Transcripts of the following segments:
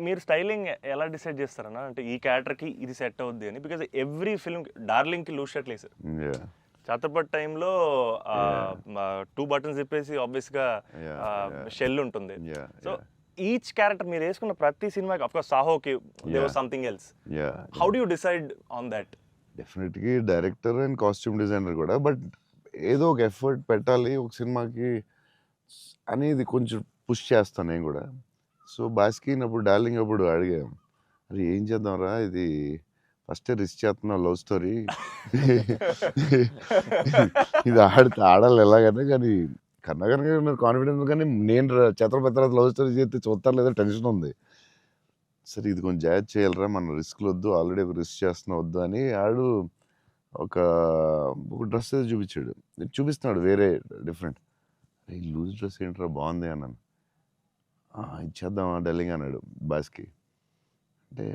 మీరు స్టైలింగ్ ఎలా డిసైడ్ చేస్తారన్న? అంటే ఈ క్యారెక్టర్కి ఇది సెట్ అవుద్ది అని. బికాజ్ ఎవ్రీ ఫిల్మ్ డార్లింగ్కి లూజ్ షర్ట్ వేసారు. Yeah. ఛత్రపతి టైంలో 2 బటన్స్ తిప్పేసి ఆబ్వియస్గా షెల్ ఉంటుంది. Yeah. సో ఈచ్ క్యారెక్టర్ మీరు వేసుకున్న ప్రతి సినిమాకి, అఫ్కోర్స్ సాహోకి there was something else. Yeah. How do you decide on that? డెఫినెట్గా డైరెక్టర్ అండ్ కాస్ట్యూమ్ డిజైనర్ కూడా, బట్ ఏదో ఒక ఎఫర్ట్ పెట్టాలి ఒక సినిమాకి అనేది కొంచెం పుష్ చేస్తాను నేను కూడా. సో బాస్కిన్ అప్పుడు డార్లింగ్ అప్పుడు అడిగాం, అరే ఏం చేద్దాంరా, ఇది ఫస్ట్ రిస్క్ చేస్తున్నావు లవ్ స్టోరీ, ఇది ఆడాలి ఎలాగనే. కానీ కన్నా కనుక కాన్ఫిడెన్స్, కానీ నేను ఛత్రపతి తర్వాత లవ్ స్టోరీ చేస్తే చూస్తారు లేదా టెన్షన్ ఉంది. సరే ఇది కొంచెం జాగ్రత్త చేయాలరా, మన రిస్క్లు వద్దు, ఆల్రెడీ ఒక రిస్క్ చేస్తున్నా వద్దు అని ఆడు ఒక డ్రెస్ ఏదో చూపించాడు. చూపిస్తున్నాడు వేరే డిఫరెంట్. ఈ లూజ్ డ్రెస్ ఏంట్రా బాగుంది అన్నాను. ఇచ్చేద్దామా డార్లింగ్ అన్నాడు బాస్కి. అంటే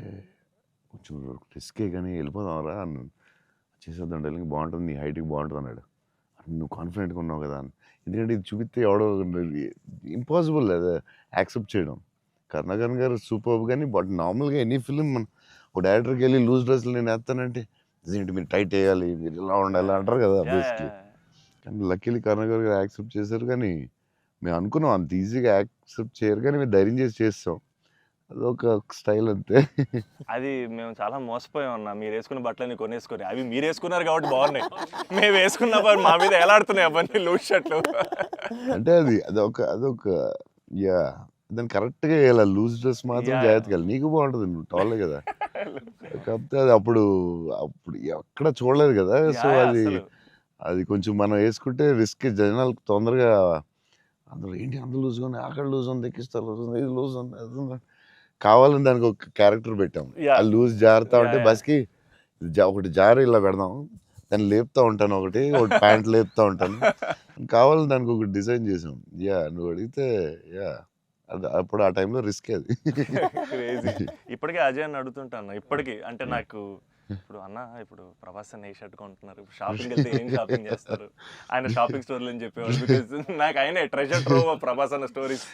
కొంచెం రిస్కే కానీ వెళ్ళిపోదాంరా అన్నాను. చేసేద్దాం డార్లింగ్, బాగుంటుంది, నీ హైట్కి బాగుంటుంది అన్నాడు. నువ్వు కాన్ఫిడెంట్గా ఉన్నావు కదా అని. ఎందుకంటే ఇది చూపిస్తే ఎవడో ఇంపాసిబుల్ అది యాక్సెప్ట్ చేయడం. కరుణాకరన్ గారు సూపర్, కానీ బట్ నార్మల్గా ఎనీ ఫిలిం మన ఒక డైరెక్టర్కి వెళ్ళి లూజ్ డ్రెస్లు నేను వేస్తానంటే ఇదేంటి మీరు టైట్ వేయాలి, మీరు ఇలా ఉండాలి అంటారు కదా బేసిక్లీ. కానీ లక్కీలీ కరుణాకర్ గారు యాక్సెప్ట్ చేశారు. కానీ మేము అనుకున్నాం అంత ఈజీగా యాక్సెప్ట్ చేయరు, కానీ మేము ధైర్యం చేసి చేస్తాం. అదొక స్టైల్ అంతే. అది మేము చాలా మోసపోయాం అన్న. మీరు వేసుకున్న బట్టలని కొనేసుకొని, అవి మీరు వేసుకున్నారు కాబట్టి బాగున్నాయి. మేము వేసుకున్న మా మీద ఎలా ఆడుతున్నాయి అవన్నీ లూజ్ షర్ట్లు. అంటే అదొక యా, దాన్ని కరెక్ట్గా వేయాలి. లూజ్ డ్రెస్ మాత్రం జాగ్రత్తగా వేయాలి. నీకు బాగుంటుంది, నువ్వు టాలే కదా. కాకపోతే అది అప్పుడు ఎక్కడ చూడలేదు కదా. సో అది కొంచెం మనం వేసుకుంటే రిస్క్. జనాలకు తొందరగా అందులో ఏంటి అందరూ లూజ్గా ఉన్నాయి, అక్కడ లూజ్ ఉంది, ఎక్కిస్తారు లూజ్ ఉంది, ఇది లూజ్ ఉంది, అది ఉంది, కావాలని దానికి ఒక క్యారెక్టర్ పెట్టాం. ఆ లూజ్ జారుతా ఉంటే బస్కి ఒకటి జారు ఇలా పెడదాం, దాన్ని లేపుతా ఉంటాను, ఒకటి ప్యాంట్ లేపుతా ఉంటాను, కావాలని దానికి ఒకటి డిజైన్ చేసాం. యా, నువ్వు అడిగితే యా, అప్పుడు ఆ టైంలో రిస్క్ అది. ఇప్పటికే అజయ్ అని అడుగుతుంటాను ఇప్పటికీ. అంటే నాకు ఇప్పుడు అన్న, ఇప్పుడు ప్రభాస్ అన్న ఏ షర్ట్ కొంటున్నారు, షాపింగ్ వెళ్తే ఏం షాపింగ్ చేస్తారు, ఆయన షాపింగ్ స్టోర్లు అని చెప్పేవాళ్ళు. బికాజ్ నాకు ఆయన ట్రెజర్ ట్రోవ్ ప్రభాస్ అన్న స్టోరీస్.